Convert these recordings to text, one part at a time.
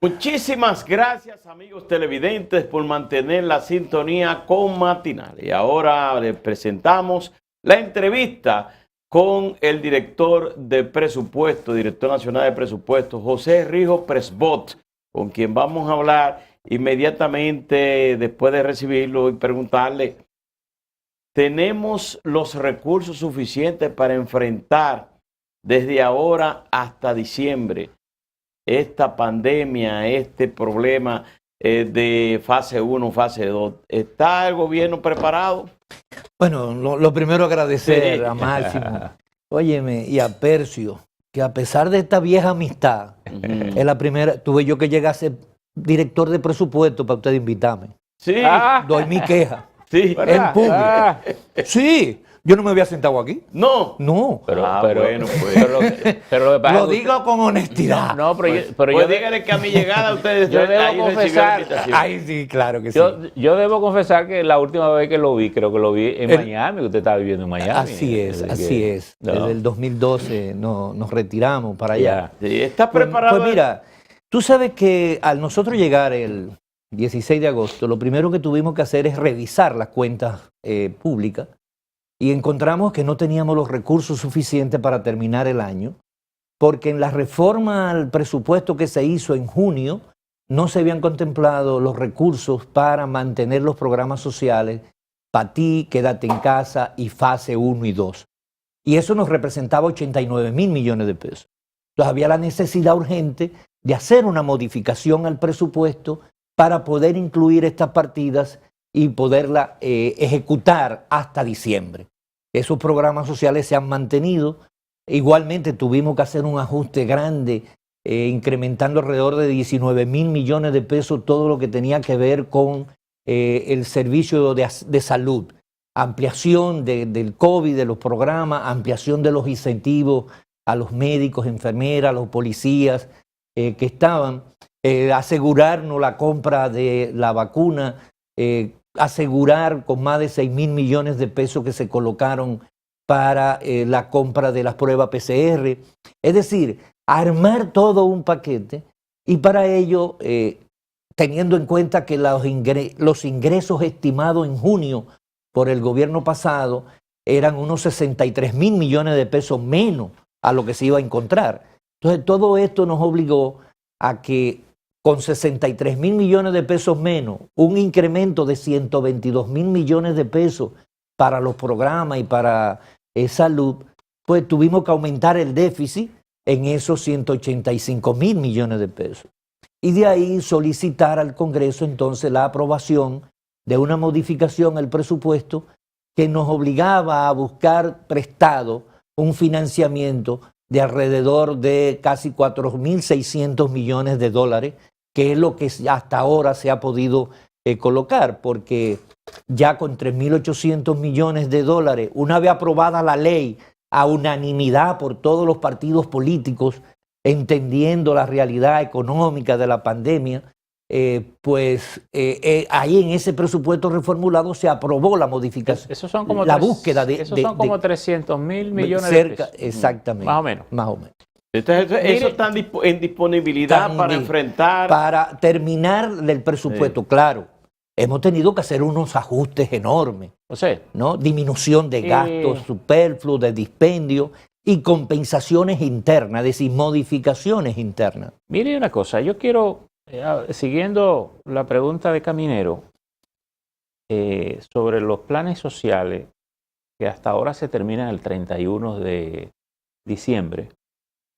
Muchísimas gracias, amigos televidentes, por mantener la sintonía con Matinal. Y ahora les presentamos la entrevista con el director de presupuesto, director nacional de presupuesto, José Rijo Presbot, con quien vamos a hablar inmediatamente después de recibirlo y preguntarle, ¿tenemos los recursos suficientes para enfrentar desde ahora hasta diciembre esta pandemia, este problema de fase 1, fase 2? ¿Está el gobierno preparado? Bueno, lo primero agradecer a Máximo, óyeme, y a Percio, que a pesar de esta vieja amistad, es la primera, tuve yo que llegar a ser director de presupuesto para usted invitarme. Sí. Doy mi queja. Sí. En público. Sí. Yo no me había sentado aquí. No. No. Pero bueno, pues. Pero lo que pasa lo digo con honestidad. No, pero Pues yo dígale que a mi llegada ustedes yo debo ahí recibieron confesar- la invitación. Ay, sí, claro que sí. yo debo confesar que la última vez que lo vi, creo que lo vi en Miami, que usted estaba viviendo en Miami. Así es, así es. No. Desde el 2012 nos retiramos para allá. Ya. Sí, ¿está preparado? Pues mira, tú sabes que al nosotros llegar el 16 de agosto, lo primero que tuvimos que hacer es revisar las cuentas públicas y encontramos que no teníamos los recursos suficientes para terminar el año, porque en la reforma al presupuesto que se hizo en junio no se habían contemplado los recursos para mantener los programas sociales para ti, quédate en casa y fase 1 y 2. Y eso nos representaba 89,000 millones de pesos. Entonces había la necesidad urgente de hacer una modificación al presupuesto para poder incluir estas partidas y poderla ejecutar hasta diciembre. Esos programas sociales se han mantenido. Igualmente tuvimos que hacer un ajuste grande, incrementando alrededor de 19,000 millones de pesos todo lo que tenía que ver con el servicio de salud. Ampliación del COVID, de los programas, ampliación de los incentivos a los médicos, enfermeras, a los policías que estaban, asegurarnos la compra de la vacuna, asegurar con más de 6,000 millones de pesos que se colocaron para la compra de las pruebas PCR. Es decir, armar todo un paquete y para ello, teniendo en cuenta que los ingresos estimados en junio por el gobierno pasado eran unos 63,000 millones de pesos menos a lo que se iba a encontrar. Entonces todo esto nos obligó a que con 63,000 millones de pesos menos, un incremento de 122,000 millones de pesos para los programas y para salud, pues tuvimos que aumentar el déficit en esos 185,000 millones de pesos. Y de ahí solicitar al Congreso entonces la aprobación de una modificación al presupuesto que nos obligaba a buscar prestado un financiamiento de alrededor de casi 4,600 millones de dólares, que es lo que hasta ahora se ha podido colocar, porque ya con 3,800 millones de dólares, una vez aprobada la ley a unanimidad por todos los partidos políticos, entendiendo la realidad económica de la pandemia, ahí en ese presupuesto reformulado se aprobó la modificación, Esos son como búsqueda de... Esos son como 300,000 millones cerca, de pesos. Exactamente. Más o menos. Más o menos. Entonces, eso está en disponibilidad para enfrentar. Para terminar el presupuesto, sí. Claro. Hemos tenido que hacer unos ajustes enormes, o sea, ¿no? Disminución de gastos superfluos, de dispendio y compensaciones internas, es decir, modificaciones internas. Mire una cosa, yo quiero, siguiendo la pregunta de Caminero, sobre los planes sociales que hasta ahora se terminan el 31 de diciembre.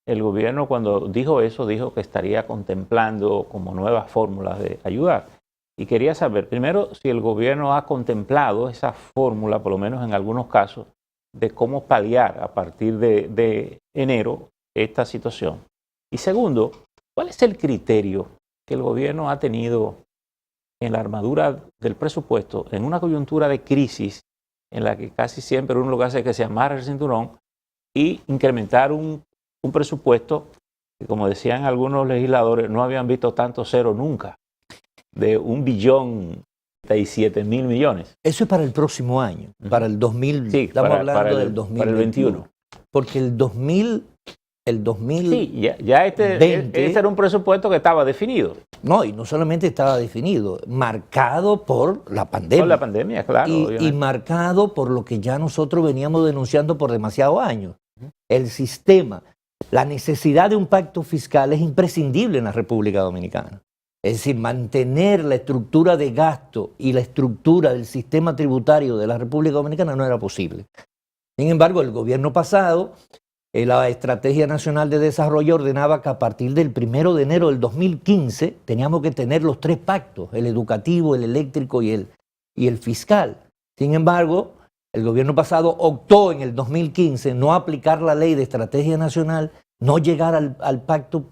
El gobierno cuando dijo eso, dijo que estaría contemplando como nuevas fórmulas de ayudar. Y quería saber, primero, si el gobierno ha contemplado esa fórmula, por lo menos en algunos casos, de cómo paliar a partir de enero esta situación. Y segundo, ¿cuál es el criterio que el gobierno ha tenido en la armadura del presupuesto en una coyuntura de crisis en la que casi siempre uno lo que hace es que se amarra el cinturón y incrementar un presupuesto que, como decían algunos legisladores, no habían visto tanto cero nunca, de 1,037,000 millones. Eso es para el próximo año, para el 2000, sí, estamos hablando del 2021. Para el 21. Porque el 2000, el 2000. Sí, ya este era un presupuesto que estaba definido. No, y no solamente estaba definido, marcado por la pandemia. Por la pandemia, claro. Y marcado por lo que ya nosotros veníamos denunciando por demasiados años. El sistema, la necesidad de un pacto fiscal es imprescindible en la República Dominicana. Es decir, mantener la estructura de gasto y la estructura del sistema tributario de la República Dominicana no era posible. Sin embargo, el gobierno pasado, la Estrategia Nacional de Desarrollo ordenaba que a partir del 1 de enero del 2015 teníamos que tener los 3 pactos, el educativo, el eléctrico y el fiscal. Sin embargo, el gobierno pasado optó en el 2015 no aplicar la ley de Estrategia Nacional, no llegar al pacto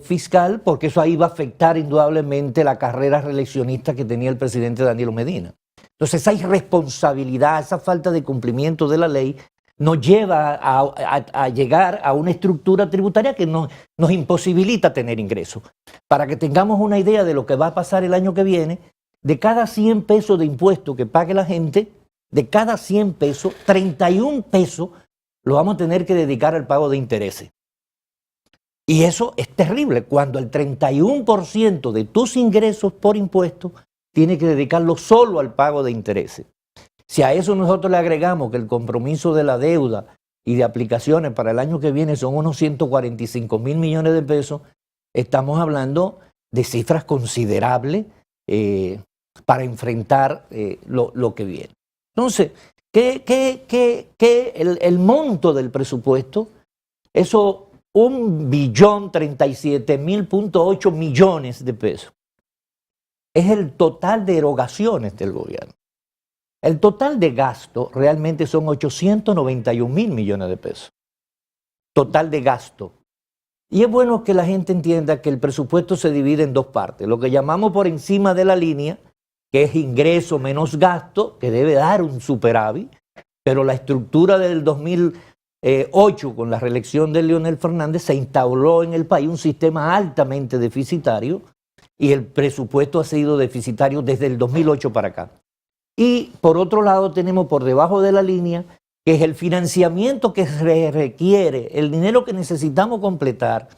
fiscal, porque eso ahí iba a afectar indudablemente la carrera reeleccionista que tenía el presidente Danilo Medina. Entonces esa irresponsabilidad, esa falta de cumplimiento de la ley nos lleva a llegar a una estructura tributaria que nos imposibilita tener ingresos. Para que tengamos una idea de lo que va a pasar el año que viene, de cada 100 pesos de impuesto que pague la gente, de cada 100 pesos, 31 pesos lo vamos a tener que dedicar al pago de intereses. Y eso es terrible, cuando el 31% de tus ingresos por impuestos tienes que dedicarlo solo al pago de intereses. Si a eso nosotros le agregamos que el compromiso de la deuda y de aplicaciones para el año que viene son unos 145.000 millones de pesos, estamos hablando de cifras considerables para enfrentar lo que viene. Entonces, el monto del presupuesto, eso 1.037.000.8 millones de pesos, es el total de erogaciones del gobierno. El total de gasto realmente son 891.000 millones de pesos. Total de gasto. Y es bueno que la gente entienda que el presupuesto se divide en 2 partes. Lo que llamamos por encima de la línea, que es ingreso menos gasto, que debe dar un superávit, pero la estructura del 2008 con la reelección de Leonel Fernández se instauró en el país un sistema altamente deficitario y el presupuesto ha sido deficitario desde el 2008 para acá. Y por otro lado tenemos por debajo de la línea, que es el financiamiento que requiere, el dinero que necesitamos completar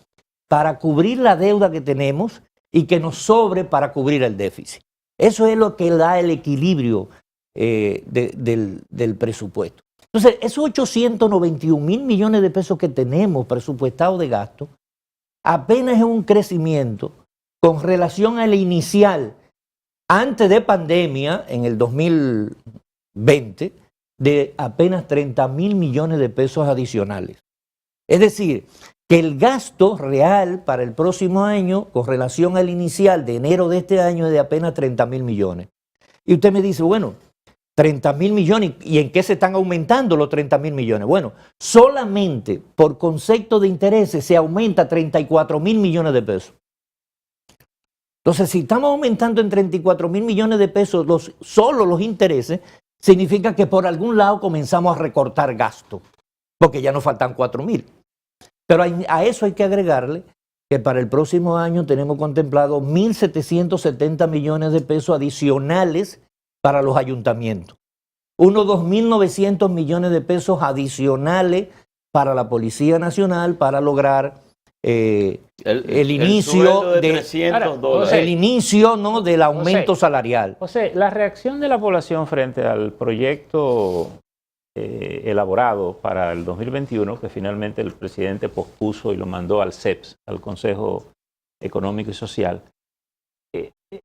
para cubrir la deuda que tenemos y que nos sobre para cubrir el déficit. Eso es lo que da el equilibrio del presupuesto. Entonces, esos 891.000 millones de pesos que tenemos presupuestados de gasto, apenas es un crecimiento con relación al inicial, antes de pandemia, en el 2020, de apenas 30.000 millones de pesos adicionales. Es decir, que el gasto real para el próximo año, con relación al inicial de enero de este año, es de apenas 30.000 millones. Y usted me dice, bueno, 30.000 millones, ¿y en qué se están aumentando los 30.000 millones? Bueno, solamente por concepto de intereses se aumenta 34.000 millones de pesos. Entonces, si estamos aumentando en 34.000 millones de pesos solo los intereses, significa que por algún lado comenzamos a recortar gasto, porque ya nos faltan 4.000. Pero a eso hay que agregarle que para el próximo año tenemos contemplado 1.770 millones de pesos adicionales para los ayuntamientos. Unos 2.900 millones de pesos adicionales para la Policía Nacional para lograr el inicio el inicio, ¿no?, del aumento salarial. José, la reacción de la población frente al proyecto elaborado para el 2021, que finalmente el presidente pospuso y lo mandó al CEPS, al Consejo Económico y Social,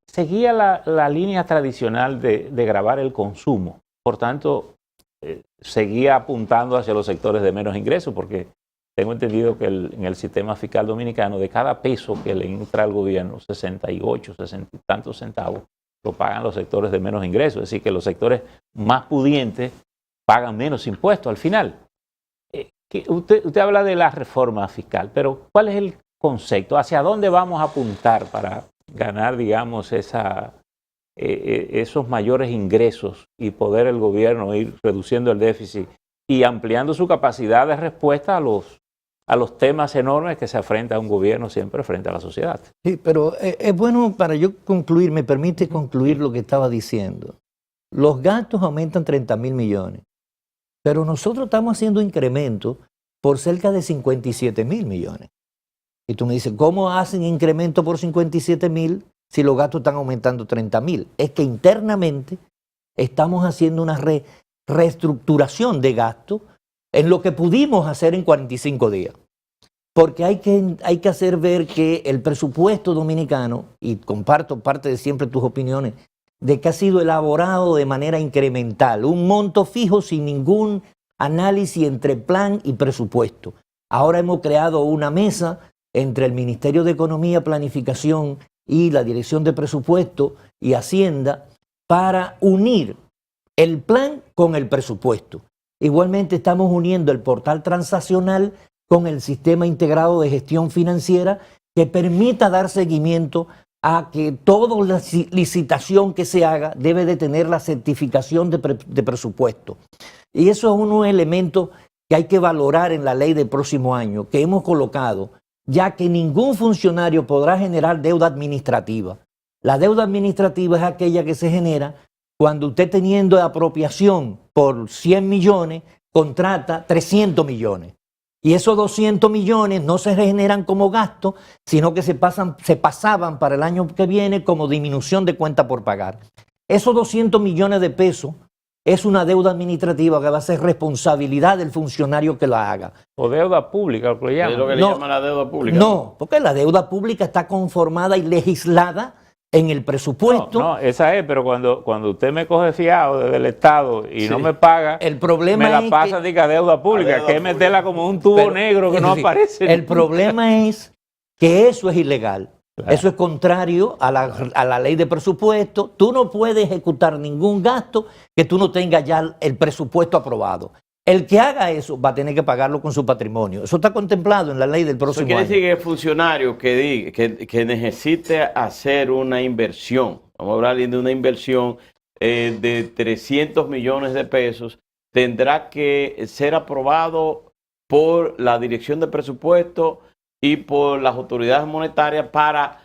seguía la línea tradicional de gravar el consumo. Por tanto, seguía apuntando hacia los sectores de menos ingresos, porque tengo entendido que en el sistema fiscal dominicano, de cada peso que le entra al gobierno, 68, 60 y tantos centavos, lo pagan los sectores de menos ingresos. Es decir, que los sectores más pudientes pagan menos impuestos al final. Usted habla de la reforma fiscal, pero ¿cuál es el concepto? ¿Hacia dónde vamos a apuntar para ganar, digamos, esos mayores ingresos y poder el gobierno ir reduciendo el déficit y ampliando su capacidad de respuesta a los temas enormes que se afrenta a un gobierno siempre frente a la sociedad? Sí, pero es bueno para yo concluir, me permite concluir lo que estaba diciendo. Los gastos aumentan 30.000 millones, pero nosotros estamos haciendo incrementos por cerca de 57.000 millones. Y tú me dices, ¿cómo hacen incremento por 57.000 si los gastos están aumentando 30.000? Es que internamente estamos haciendo una reestructuración de gastos en lo que pudimos hacer en 45 días. Porque hay que hacer ver que el presupuesto dominicano, y comparto parte de siempre tus opiniones, de que ha sido elaborado de manera incremental, un monto fijo sin ningún análisis entre plan y presupuesto. Ahora hemos creado una mesa entre el Ministerio de Economía, Planificación y la Dirección de Presupuesto y Hacienda para unir el plan con el presupuesto. Igualmente estamos uniendo el portal transaccional con el sistema integrado de gestión financiera que permita dar seguimiento a que toda la licitación que se haga debe de tener la certificación de presupuesto. Y eso es uno elemento que hay que valorar en la ley del próximo año, que hemos colocado, ya que ningún funcionario podrá generar deuda administrativa. La deuda administrativa es aquella que se genera cuando usted, teniendo de apropiación por 100 millones, contrata 300 millones. Y esos 200 millones no se regeneran como gasto, sino que se pasaban para el año que viene como disminución de cuenta por pagar. Esos 200 millones de pesos es una deuda administrativa que va a ser responsabilidad del funcionario que la haga. O deuda pública, lo que le llaman. ¿Es lo que le llaman la deuda pública? No, porque la deuda pública está conformada y legislada en el presupuesto. No, esa es, pero cuando usted me coge fiado desde el Estado y no me paga, el problema me la es pasa a deuda pública, que es meterla como un tubo negro que no aparece. El problema es que eso es ilegal. Claro. Eso es contrario a la ley de presupuesto. Tú no puedes ejecutar ningún gasto que tú no tengas ya el presupuesto aprobado. El que haga eso va a tener que pagarlo con su patrimonio. Eso está contemplado en la ley del próximo año. Eso quiere decir que el funcionario que necesite hacer una inversión, vamos a hablar de una inversión de 300 millones de pesos, tendrá que ser aprobado por la Dirección de Presupuesto y por las autoridades monetarias para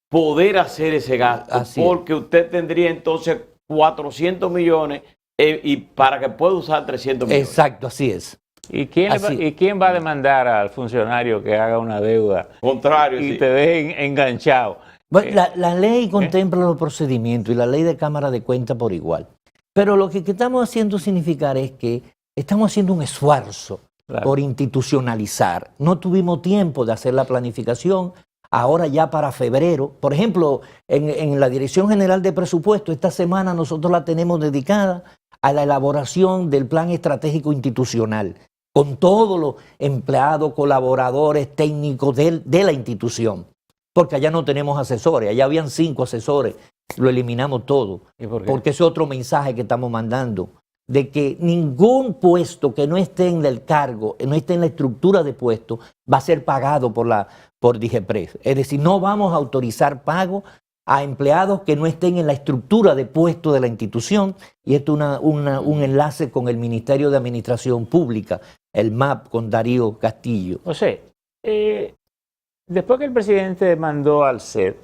poder hacer ese gasto. Así porque usted tendría entonces 400 millones y para que pueda usar 300 millones. Exacto, así es. ¿Y quién va a demandar al funcionario que haga una deuda contrario y te dejen enganchado? Bueno, la ley contempla los procedimientos y la ley de Cámara de Cuentas por igual. Pero lo que estamos haciendo significar es que estamos haciendo un esfuerzo por institucionalizar. No tuvimos tiempo de hacer la planificación. Ahora ya para febrero, por ejemplo, en la Dirección General de Presupuesto, esta semana nosotros la tenemos dedicada a la elaboración del Plan Estratégico Institucional, con todos los empleados, colaboradores, técnicos de la institución. Porque allá no tenemos asesores, allá habían 5 asesores, lo eliminamos todo. ¿Y por qué? Porque ese es otro mensaje que estamos mandando, de que ningún puesto que no esté en el cargo, no esté en la estructura de puesto, va a ser pagado por DIGEPRES. Es decir, no vamos a autorizar pago a empleados que no estén en la estructura de puesto de la institución, y esto es un enlace con el Ministerio de Administración Pública, el MAP, con Darío Castillo. O sea, después que el presidente mandó al CED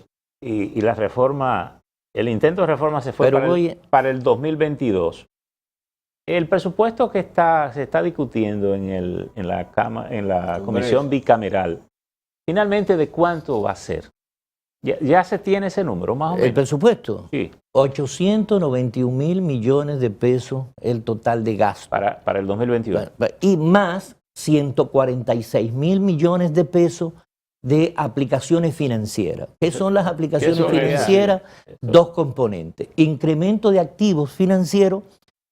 y la reforma, el intento de reforma se fue para el 2022, el presupuesto que se está discutiendo en la comisión bicameral, finalmente, ¿de cuánto va a ser? ¿Ya se tiene ese número, más o menos? ¿El presupuesto? Sí. 891.000 millones de pesos el total de gasto. Para el 2022. Y más 146.000 millones de pesos de aplicaciones financieras. ¿Qué son las aplicaciones financieras? 2 componentes. Incremento de activos financieros,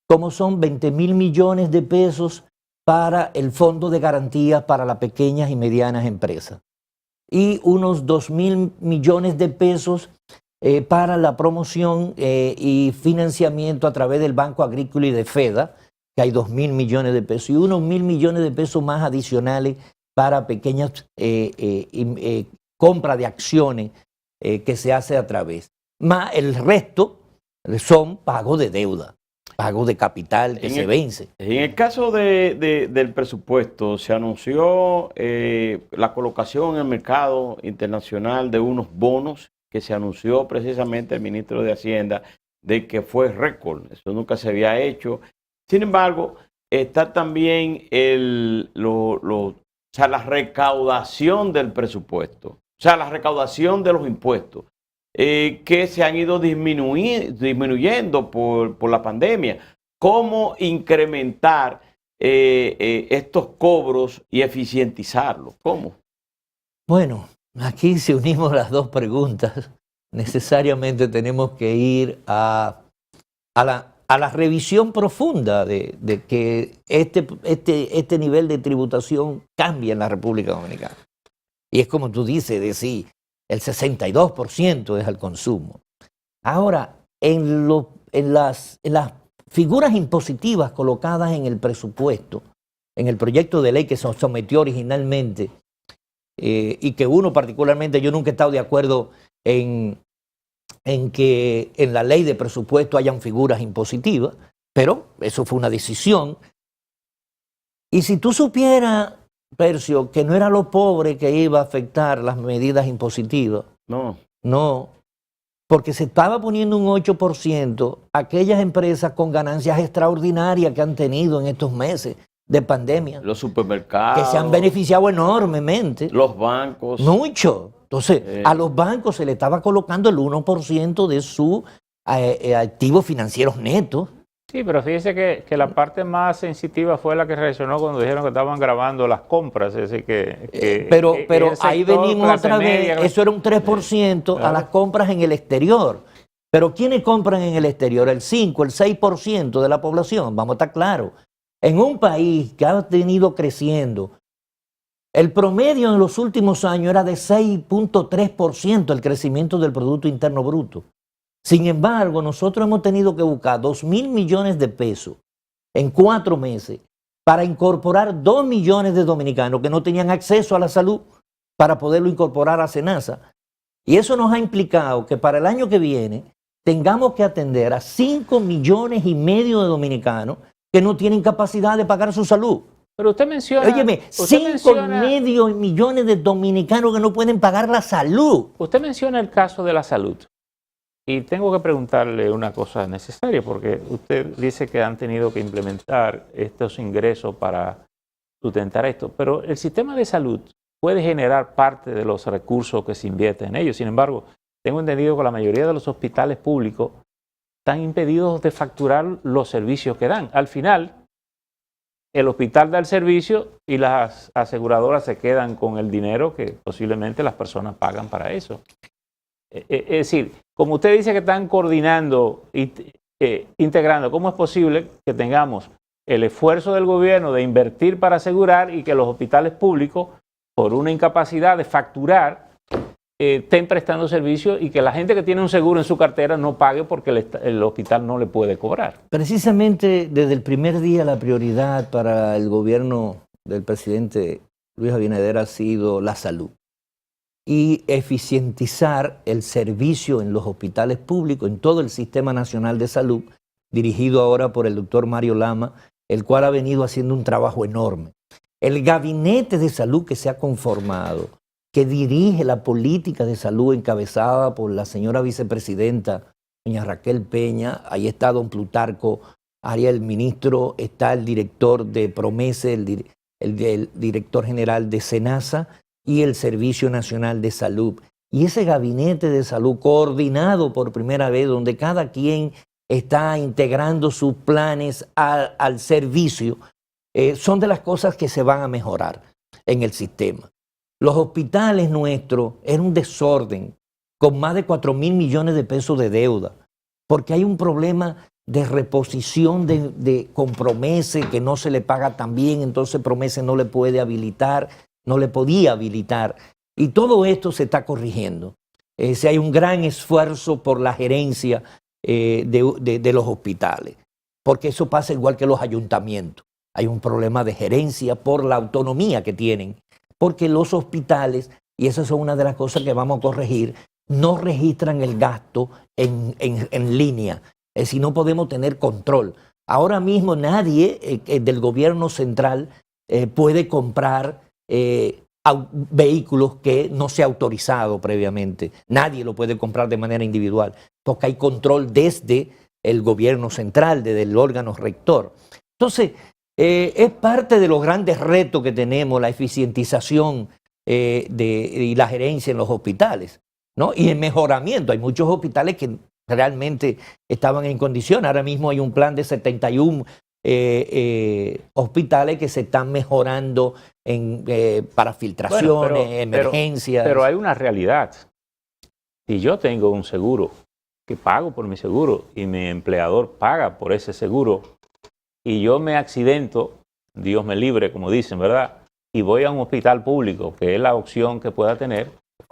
como son 20.000 millones de pesos para el Fondo de Garantías para las pequeñas y medianas empresas. Y unos 2.000 millones de pesos para la promoción y financiamiento a través del Banco Agrícola y de FEDA, que hay 2.000 millones de pesos, y unos 1.000 millones de pesos más adicionales para pequeñas compras de acciones que se hace a través. Más el resto son pagos de deuda, pago de capital que se vence. En el caso del presupuesto, se anunció la colocación en el mercado internacional de unos bonos que se anunció precisamente el ministro de Hacienda de que fue récord. Eso nunca se había hecho. Sin embargo, está también o sea, la recaudación del presupuesto, o sea, la recaudación de los impuestos, que se han ido disminuyendo por la pandemia. ¿Cómo incrementar estos cobros y eficientizarlos? ¿Cómo? Bueno, aquí si unimos las dos preguntas, necesariamente tenemos que ir a la revisión profunda de que este nivel de tributación cambia en la República Dominicana. Y es como tú dices, decir, el 62% es al consumo. Ahora, en las figuras impositivas colocadas en el presupuesto, en el proyecto de ley que se sometió originalmente, y que uno particularmente, yo nunca he estado de acuerdo en que en la ley de presupuesto hayan figuras impositivas, pero eso fue una decisión. Y si tú supieras, Percio, que no era lo pobre que iba a afectar las medidas impositivas, no, porque se estaba poniendo un 8% aquellas empresas con ganancias extraordinarias que han tenido en estos meses de pandemia. Los supermercados. Que se han beneficiado enormemente. Los bancos. Mucho. Entonces, a los bancos se le estaba colocando el 1% de sus activos financieros netos. Sí, pero fíjese que la parte más sensitiva fue la que reaccionó cuando dijeron que estaban grabando las compras. Es decir, pero ahí venimos otra vez, eso era un 3% a las compras en el exterior. Pero ¿quiénes compran en el exterior? El 5, el 6% de la población, vamos a estar claros. En un país que ha venido creciendo, el promedio en los últimos años era de 6.3% el crecimiento del Producto Interno Bruto. Sin embargo, nosotros hemos tenido que buscar 2.000 millones de pesos en 4 meses para incorporar 2 millones de dominicanos que no tenían acceso a la salud para poderlo incorporar a SENASA. Y eso nos ha implicado que para el año que viene tengamos que atender a 5,5 millones de dominicanos que no tienen capacidad de pagar su salud. Pero usted menciona... Óyeme, 5,5 millones de dominicanos que no pueden pagar la salud. Usted menciona el caso de la salud. Y tengo que preguntarle una cosa necesaria, porque usted dice que han tenido que implementar estos ingresos para sustentar esto, pero el sistema de salud puede generar parte de los recursos que se invierten en ellos. Sin embargo, tengo entendido que la mayoría de los hospitales públicos están impedidos de facturar los servicios que dan. Al final, el hospital da el servicio y las aseguradoras se quedan con el dinero que posiblemente las personas pagan para eso. Es decir, como usted dice que están coordinando y integrando, ¿cómo es posible que tengamos el esfuerzo del gobierno de invertir para asegurar y que los hospitales públicos, por una incapacidad de facturar, estén prestando servicios y que la gente que tiene un seguro en su cartera no pague porque el hospital no le puede cobrar? Precisamente desde el primer día la prioridad para el gobierno del presidente Luis Abinader ha sido la salud y eficientizar el servicio en los hospitales públicos, en todo el Sistema Nacional de Salud, dirigido ahora por el doctor Mario Lama, el cual ha venido haciendo un trabajo enorme. El gabinete de salud que se ha conformado, que dirige la política de salud encabezada por la señora vicepresidenta, doña Raquel Peña, ahí está don Plutarco Arias, el ministro, está el director de Promese, el director general de SENASA, y el Servicio Nacional de Salud. Y ese gabinete de salud coordinado por primera vez, donde cada quien está integrando sus planes al servicio, son de las cosas que se van a mejorar en el sistema. Los hospitales nuestros eran un desorden, con más de 4,000 millones de pesos de deuda, porque hay un problema de reposición con Promese, que no se le paga tan bien, entonces Promese no le puede habilitar, no le podía habilitar, y todo esto se está corrigiendo. Hay un gran esfuerzo por la gerencia de los hospitales, porque eso pasa igual que los ayuntamientos. Hay un problema de gerencia por la autonomía que tienen, porque los hospitales, y esas son una de las cosas que vamos a corregir, no registran el gasto en línea, es decir, no podemos tener control. Ahora mismo nadie del gobierno central puede comprar vehículos que no se ha autorizado previamente. Nadie lo puede comprar de manera individual, porque hay control desde el gobierno central, desde el órgano rector. Entonces, Es parte de los grandes retos que tenemos, la eficientización y la gerencia en los hospitales, ¿no? Y el mejoramiento. Hay muchos hospitales que realmente estaban en condición. Ahora mismo hay un plan de 71 hospitales que se están mejorando para filtraciones, emergencias. Pero hay una realidad. Si yo tengo un seguro, que pago por mi seguro y mi empleador paga por ese seguro, y yo me accidento, Dios me libre, como dicen, ¿verdad? Y voy a un hospital público, que es la opción que pueda tener,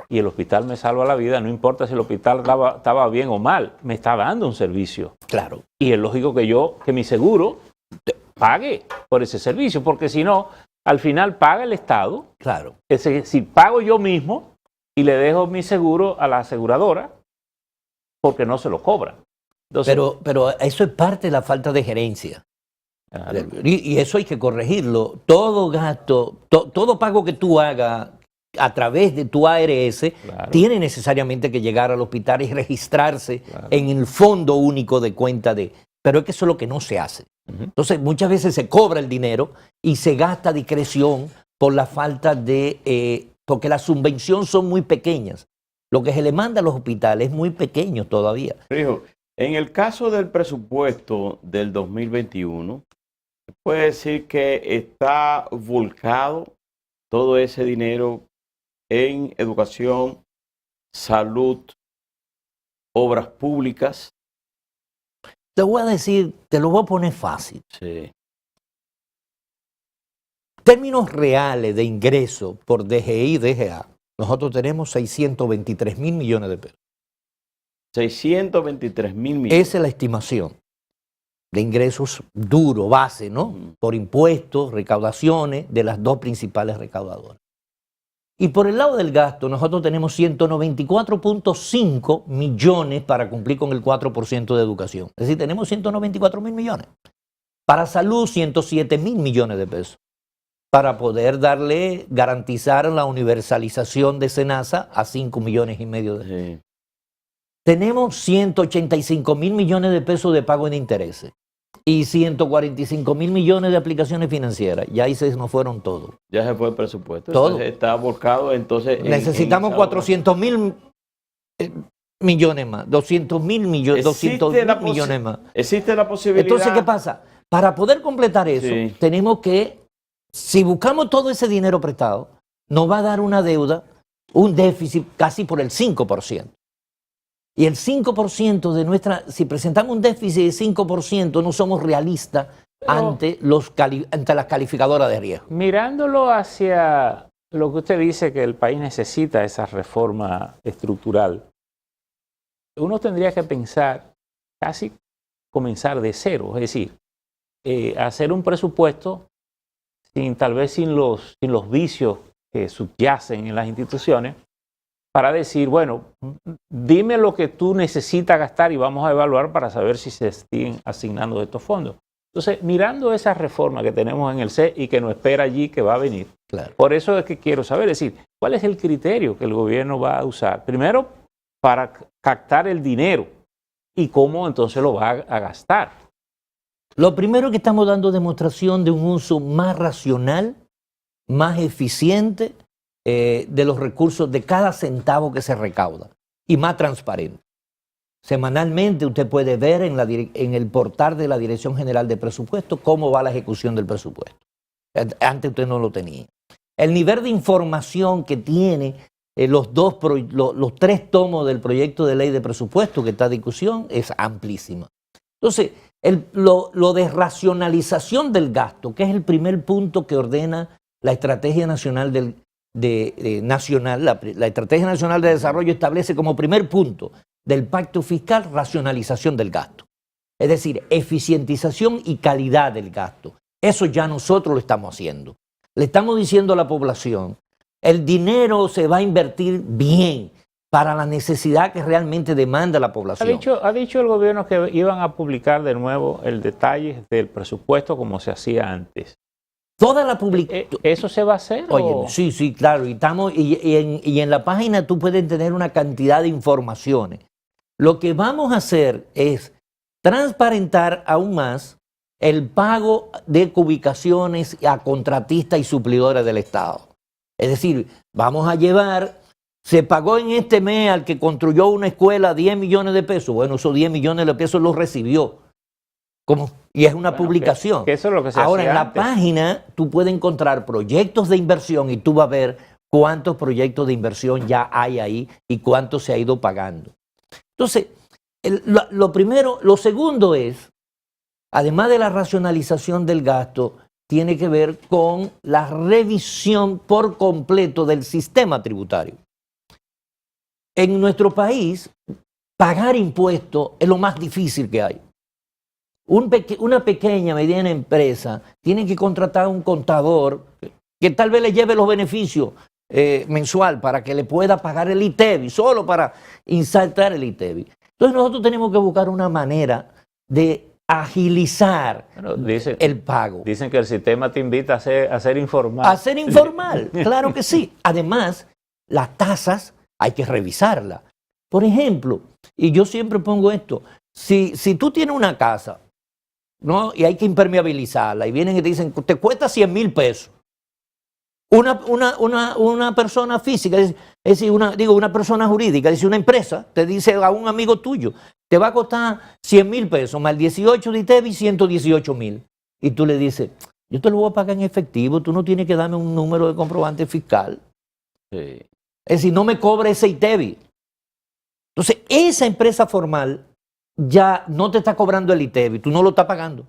y el hospital me salva la vida, no importa si el hospital estaba bien o mal, me está dando un servicio. Claro. Y es lógico que mi seguro pague por ese servicio, porque si no, al final paga el Estado. Claro. Es decir, pago yo mismo y le dejo mi seguro a la aseguradora porque no se lo cobran. Entonces, pero eso es parte de la falta de gerencia. claro. Y eso hay que corregirlo. Todo gasto, todo pago que tú hagas a través de tu ARS, Claro. tiene necesariamente que llegar al hospital y registrarse Claro. en el fondo único de cuenta de... Pero es que eso es lo que no se hace. Entonces muchas veces se cobra el dinero y se gasta a discreción por la falta de... porque las subvenciones son muy pequeñas. Lo que se le manda a los hospitales es muy pequeño todavía. Rijo, en el caso del presupuesto del 2021, se puede decir que está volcado todo ese dinero en educación, salud, obras públicas. Te voy a decir, te lo voy a poner fácil. Sí. Términos reales de ingreso por DGI y DGA, nosotros tenemos 623 mil millones de pesos. 623 mil millones. Esa es la estimación de ingresos duro, base, ¿no? Por impuestos, recaudaciones de las dos principales recaudadoras. Y por el lado del gasto, nosotros tenemos 194.5 millones para cumplir con el 4% de educación. Es decir, tenemos 194 mil millones. Para salud, 107 mil millones de pesos. Para poder garantizar la universalización de SENASA a 5 millones y medio de pesos. Sí. Tenemos 185 mil millones de pesos de pago en intereses y 145 mil millones de aplicaciones financieras. Ya ahí se nos fueron todos. Ya se fue el presupuesto. Todo. Entonces está volcado entonces Necesitamos 400 mil millones más, 200 mil millones más. Existe la posibilidad. Entonces, ¿qué pasa? Para poder completar eso, Sí. tenemos que, si buscamos todo ese dinero prestado, nos va a dar una deuda, un déficit casi por el 5%. Y el 5% de si presentamos un déficit de 5%, no somos realistas ante las calificadoras de riesgo. Mirándolo hacia lo que usted dice, que el país necesita esa reforma estructural, uno tendría que pensar, casi comenzar de cero, es decir, hacer un presupuesto tal vez sin los vicios que subyacen en las instituciones, para decir, bueno, dime lo que tú necesitas gastar y vamos a evaluar para saber si se siguen asignando estos fondos. Entonces, mirando esa reforma que tenemos en el CE y que nos espera allí, que va a venir, Claro. por eso es que quiero saber, es decir, ¿cuál es el criterio que el gobierno va a usar? Primero, para captar el dinero y cómo entonces lo va a gastar. Lo primero es que estamos dando demostración de un uso más racional, más eficiente de los recursos de cada centavo que se recauda y más transparente. Semanalmente usted puede ver en el portal de la Dirección General de Presupuesto cómo va la ejecución del presupuesto. Antes usted no lo tenía. El nivel de información que tiene los 3 tomos del proyecto de ley de presupuesto que está en discusión es amplísima. Entonces, lo de racionalización del gasto, que es el primer punto que ordena la Estrategia Nacional la Estrategia Nacional de Desarrollo establece como primer punto del pacto fiscal racionalización del gasto. Es decir, eficientización y calidad del gasto. Eso ya nosotros lo estamos haciendo. Le estamos diciendo a la población, el dinero se va a invertir bien para la necesidad que realmente demanda la población. Ha dicho el gobierno que iban a publicar de nuevo el detalle del presupuesto como se hacía antes. Toda la publicación. ¿Eso se va a hacer? Oye, sí, claro. Y en la página tú puedes tener una cantidad de informaciones. Lo que vamos a hacer es transparentar aún más el pago de ubicaciones a contratistas y suplidores del Estado. Es decir, vamos a llevar, se pagó en este mes al que construyó una escuela 10 millones de pesos. Bueno, esos 10 millones de pesos los recibió. Y es una publicación. Que eso es lo que se Ahora, hacía en la antes. página tú puedes encontrar proyectos de inversión y tú vas a ver cuántos proyectos de inversión ya hay ahí y cuánto se ha ido pagando. Entonces, lo primero, lo segundo es, además de la racionalización del gasto, tiene que ver con la revisión por completo del sistema tributario. En nuestro país, pagar impuestos es lo más difícil que hay. Una pequeña, mediana empresa tiene que contratar a un contador que tal vez le lleve los beneficios mensual para que le pueda pagar el ITEVI, solo para insertar el ITEVI. Entonces nosotros tenemos que buscar una manera de agilizar el pago. Dicen que el sistema te invita a ser informal. A ser informal, claro que sí. Además, las tasas hay que revisarlas. Por ejemplo, y yo siempre pongo esto, si tú tienes una casa, ¿no? Y hay que impermeabilizarla, y vienen y te dicen, te cuesta 100,000 pesos. Una persona física, es decir, una persona jurídica, es decir, una empresa, te dice a un amigo tuyo, te va a costar 100,000 pesos, más el 18 de ITEVI, 118,000. Y tú le dices, yo te lo voy a pagar en efectivo, tú no tienes que darme un número de comprobante fiscal. Sí. Es decir, no me cobre ese ITEVI. Entonces, esa empresa formal ya no te está cobrando el ITEVI, tú no lo estás pagando.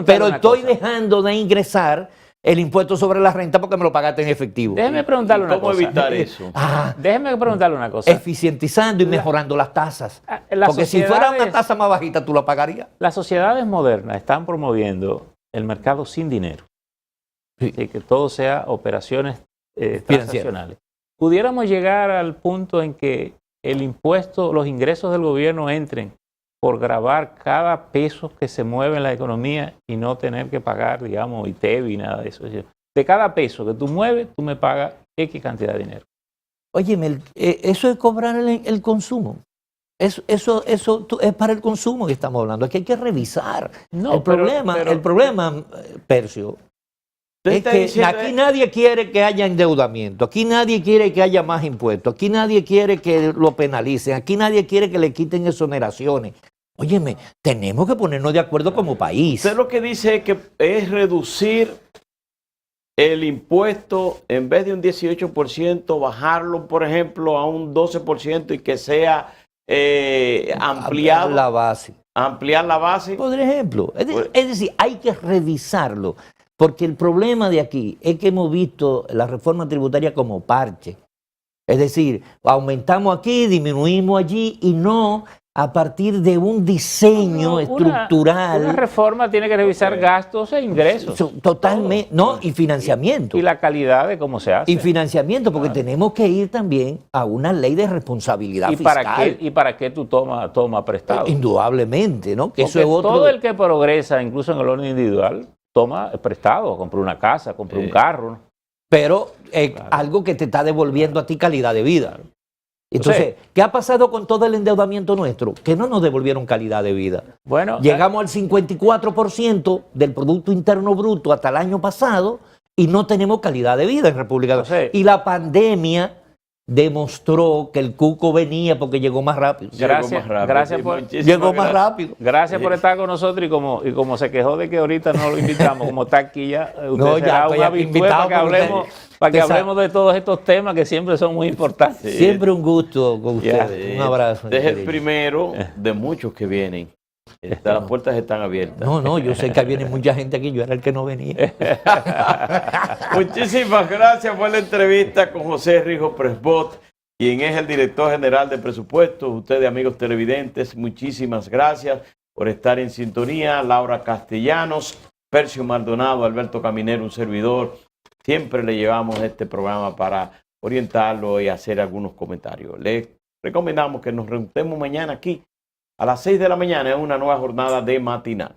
Pero estoy dejando de ingresar el impuesto sobre la renta porque me lo pagaste en efectivo. Déjeme preguntarle una cosa. ¿Cómo evitar eso? Déjeme preguntarle una cosa. Eficientizando y mejorando las tasas. Porque si fuera una tasa más bajita, tú la pagarías. Las sociedades modernas están promoviendo el mercado sin dinero. Sí. Y que todo sea operaciones transaccionales. Pudiéramos llegar al punto en que el impuesto, los ingresos del gobierno entren por gravar cada peso que se mueve en la economía y no tener que pagar, digamos, ITEVI y nada de eso. De cada peso que tú mueves, tú me pagas X cantidad de dinero. Óyeme, eso es cobrar el consumo. Eso es para el consumo que estamos hablando. Aquí hay que revisar. No, el problema, Percio, es que aquí nadie quiere que haya endeudamiento, aquí nadie quiere que haya más impuestos, aquí nadie quiere que lo penalicen, aquí nadie quiere que le quiten exoneraciones. Óyeme, tenemos que ponernos de acuerdo como país. Usted lo que dice es reducir el impuesto, en vez de un 18%, bajarlo, por ejemplo, a un 12% y que sea ampliado. La base. Ampliar la base. Por ejemplo, es decir, hay que revisarlo. Porque el problema de aquí es que hemos visto la reforma tributaria como parche. Es decir, aumentamos aquí, disminuimos allí y no a partir de un diseño estructural. Una reforma tiene que revisar gastos e ingresos. Totalmente, no, y financiamiento. Y la calidad de cómo se hace. Y financiamiento, porque tenemos que ir también a una ley de responsabilidad fiscal. ¿Y para qué tú tomas prestado? Indudablemente, ¿no? Que porque eso es otro. Todo el que progresa, incluso en el orden individual, toma prestado, compra una casa, compra un carro, ¿no? Pero algo que te está devolviendo a ti calidad de vida. Entonces, ¿qué ha pasado con todo el endeudamiento nuestro? Que no nos devolvieron calidad de vida. Bueno, llegamos al 54% del Producto Interno Bruto hasta el año pasado y no tenemos calidad de vida en República Dominicana. Y la pandemia demostró que el cuco venía porque llegó más rápido. Gracias por estar con nosotros y como se quejó de que ahorita no lo invitamos, como está aquí ya, usted será un habitué para que hablemos de todos estos temas que siempre son muy importantes. Siempre un gusto con ustedes. Un abrazo. Este es el primero de muchos que vienen. Las puertas están abiertas. No, yo sé que viene mucha gente aquí, yo era el que no venía. Muchísimas gracias por la entrevista con José Rijo Presbot, quien es el director general de presupuestos. Ustedes, amigos televidentes, muchísimas gracias por estar en sintonía. Laura Castellanos, Percio Maldonado, Alberto Caminero, un servidor. Siempre le llevamos este programa para orientarlo y hacer algunos comentarios. Les recomendamos que nos reunamos mañana aquí a las 6 de la mañana en una nueva jornada de matinal.